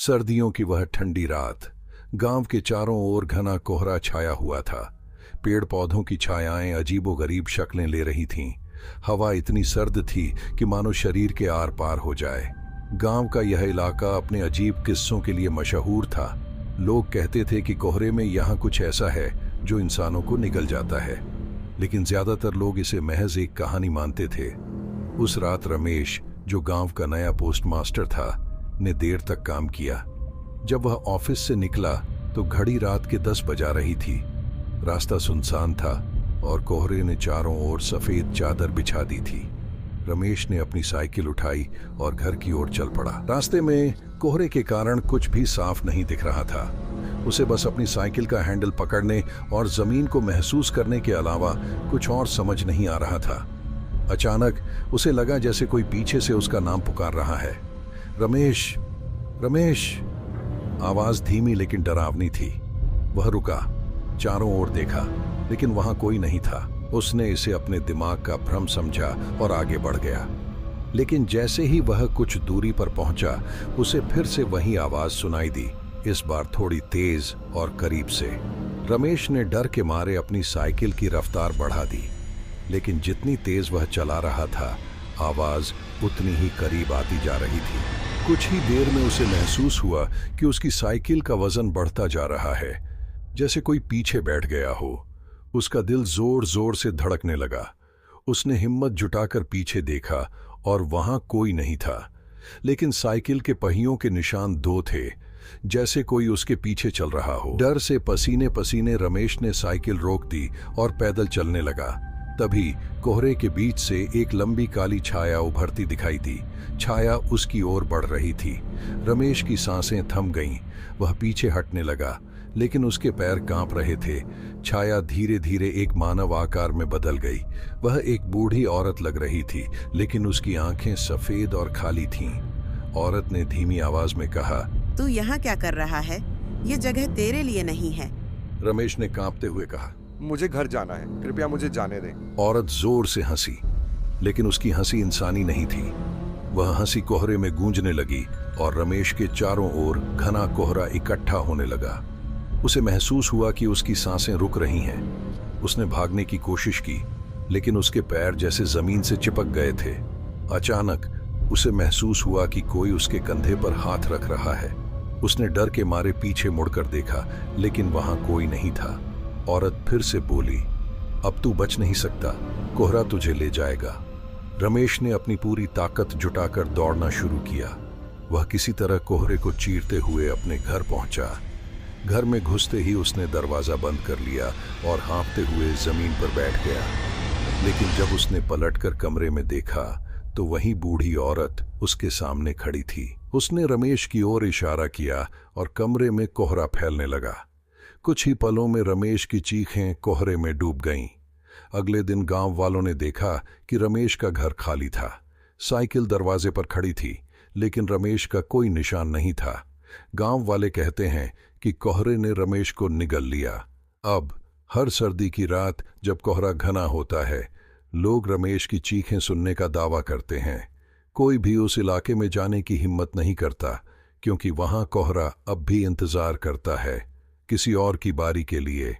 सर्दियों की वह ठंडी रात। गांव के चारों ओर घना कोहरा छाया हुआ था। पेड़ पौधों की छायाएं अजीबोगरीब शक्लें ले रही थीं। हवा इतनी सर्द थी कि मानो शरीर के आर पार हो जाए। गांव का यह इलाका अपने अजीब किस्सों के लिए मशहूर था। लोग कहते थे कि कोहरे में यहाँ कुछ ऐसा है जो इंसानों को निगल जाता है, लेकिन ज्यादातर लोग इसे महज एक कहानी मानते थे। उस रात रमेश, जो गांव का नया पोस्टमास्टर था, ने देर तक काम किया। जब वह ऑफिस से निकला तो घड़ी रात के 10 बजा रही थी। रास्ता सुनसान था और कोहरे ने चारों ओर सफेद चादर बिछा दी थी। रमेश ने अपनी साइकिल उठाई और घर की ओर चल पड़ा। रास्ते में कोहरे के कारण कुछ भी साफ नहीं दिख रहा था। उसे बस अपनी साइकिल का हैंडल पकड़ने और जमीन को महसूस करने के अलावा कुछ और समझ नहीं आ रहा था। अचानक उसे लगा जैसे कोई पीछे से उसका नाम पुकार रहा है। रमेश, रमेश। आवाज धीमी लेकिन डरावनी थी। वह रुका, चारों ओर देखा, लेकिन वहां कोई नहीं था। उसने इसे अपने दिमाग का भ्रम समझा और आगे बढ़ गया। लेकिन जैसे ही वह कुछ दूरी पर पहुंचा, उसे फिर से वही आवाज सुनाई दी, इस बार थोड़ी तेज और करीब से। रमेश ने डर के मारे अपनी साइकिल की रफ्तार बढ़ा दी, लेकिन जितनी तेज वह चला रहा था, आवाज उतनी ही करीब आती जा रही थी। कुछ ही देर में उसे महसूस हुआ कि उसकी साइकिल का वजन बढ़ता जा रहा है, जैसे कोई पीछे बैठ गया हो। उसका दिल जोर जोर से धड़कने लगा। उसने हिम्मत जुटाकर पीछे देखा और वहां कोई नहीं था, लेकिन साइकिल के पहियों के निशान 2 थे, जैसे कोई उसके पीछे चल रहा हो। डर से पसीने पसीने रमेश ने साइकिल रोक दी और पैदल चलने लगा। तभी कोहरे के बीच से एक लंबी काली छाया उभरती दिखाई दी। छाया उसकी ओर बढ़ रही थी। रमेश की सांसें थम गईं। वह पीछे हटने लगा, लेकिन उसके पैर कांप रहे थे। छाया धीरे धीरे एक मानव आकार में बदल गई। वह एक बूढ़ी औरत लग रही थी, लेकिन उसकी आंखें सफेद और खाली थीं। औरत ने धीमी आवाज में कहा, तू यहाँ क्या कर रहा है? ये जगह तेरे लिए नहीं है। रमेश ने कांपते हुए कहा, मुझे घर जाना है, कृपया मुझे जाने दें। औरत जोर से हंसी, लेकिन उसकी हंसी इंसानी नहीं थी। वह हंसी कोहरे में गूंजने लगी और रमेश के चारों ओर घना कोहरा इकट्ठा होने लगा। उसे महसूस हुआ कि उसकी सांसें रुक रही हैं। उसने भागने की कोशिश की, लेकिन उसके पैर जैसे जमीन से चिपक गए थे। अचानक उसे महसूस हुआ कि कोई उसके कंधे पर हाथ रख रहा है। उसने डर के मारे पीछे मुड़कर देखा, लेकिन वहां कोई नहीं था। औरत फिर से बोली, अब तू बच नहीं सकता, कोहरा तुझे ले जाएगा। रमेश ने अपनी पूरी ताकत जुटाकर दौड़ना शुरू किया। वह किसी तरह कोहरे को चीरते हुए अपने घर पहुंचा। घर में घुसते ही उसने दरवाजा बंद कर लिया और हाँफते हुए जमीन पर बैठ गया। लेकिन जब उसने पलटकर कमरे में देखा तो वही बूढ़ी औरत उसके सामने खड़ी थी। उसने रमेश की ओर इशारा किया और कमरे में कोहरा फैलने लगा। कुछ ही पलों में रमेश की चीखें कोहरे में डूब गईं। अगले दिन गांव वालों ने देखा कि रमेश का घर खाली था। साइकिल दरवाजे पर खड़ी थी, लेकिन रमेश का कोई निशान नहीं था। गांव वाले कहते हैं कि कोहरे ने रमेश को निगल लिया। अब हर सर्दी की रात जब कोहरा घना होता है, लोग रमेश की चीखें सुनने का दावा करते हैं। कोई भी उस इलाके में जाने की हिम्मत नहीं करता, क्योंकि वहां कोहरा अब भी इंतजार करता है, किसी और की बारी के लिए।